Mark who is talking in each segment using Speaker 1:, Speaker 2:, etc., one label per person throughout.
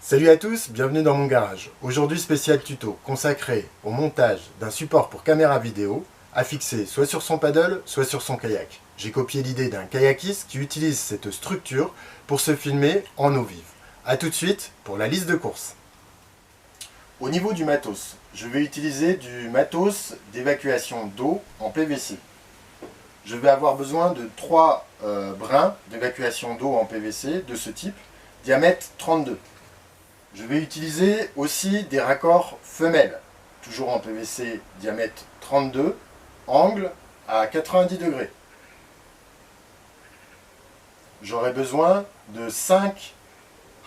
Speaker 1: Salut à tous, bienvenue dans mon garage. Aujourd'hui spécial tuto consacré au montage d'un support pour caméra vidéo à fixer soit sur son paddle, soit sur son kayak. J'ai copié l'idée d'un kayakiste qui utilise cette structure pour se filmer en eau vive. A tout de suite pour la liste de courses. Au niveau du matos, je vais utiliser du matos d'évacuation d'eau en PVC. Je vais avoir besoin de 3 brins d'évacuation d'eau en PVC de ce type, diamètre 32. Je vais utiliser aussi des raccords femelles, toujours en PVC, diamètre 32, angle à 90 degrés. J'aurai besoin de 5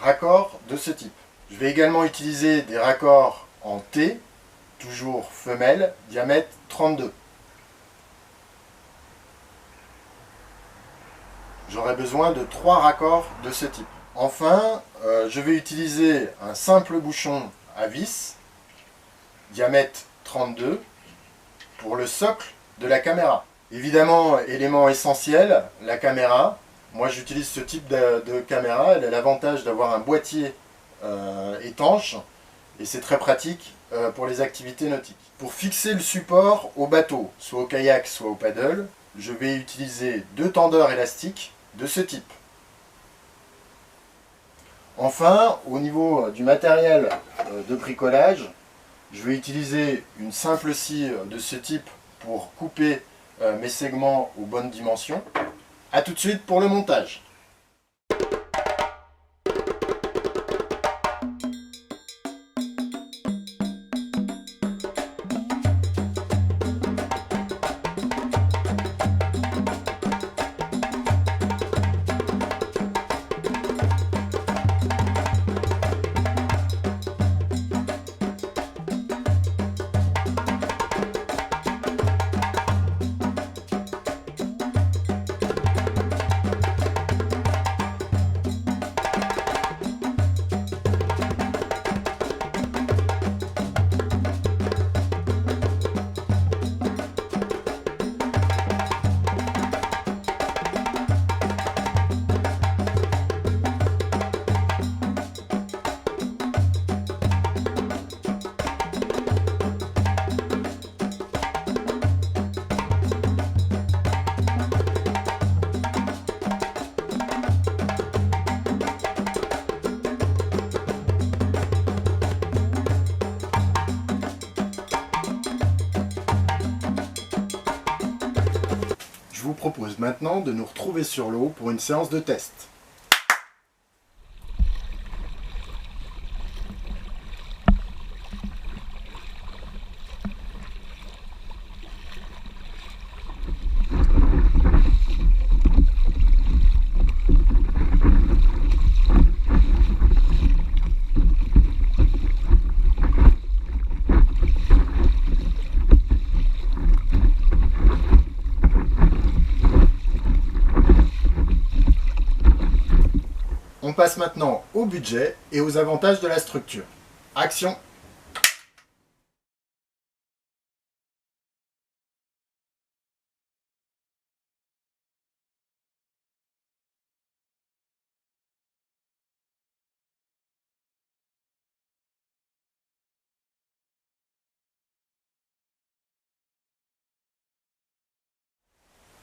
Speaker 1: raccords de ce type. Je vais également utiliser des raccords en T, toujours femelle, diamètre 32. J'aurai besoin de 3 raccords de ce type. Enfin, je vais utiliser un simple bouchon à vis, diamètre 32, pour le socle de la caméra. Évidemment, élément essentiel, la caméra. Moi j'utilise ce type de caméra, elle a l'avantage d'avoir un boîtier étanche et c'est très pratique pour les activités nautiques. Pour fixer le support au bateau, soit au kayak, soit au paddle, je vais utiliser 2 tendeurs élastiques de ce type. Enfin, au niveau du matériel de bricolage, je vais utiliser une simple scie de ce type pour couper mes segments aux bonnes dimensions. A tout de suite pour le montage. Je vous propose maintenant de nous retrouver sur l'eau pour une séance de test. On passe maintenant au budget et aux avantages de la structure. Action!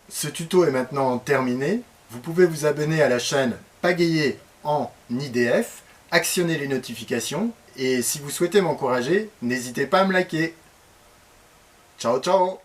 Speaker 1: Ce tuto est maintenant terminé. Vous pouvez vous abonner à la chaîne Pagayer en IDF, actionner les notifications et si vous souhaitez m'encourager, n'hésitez pas à me liker. Ciao ciao!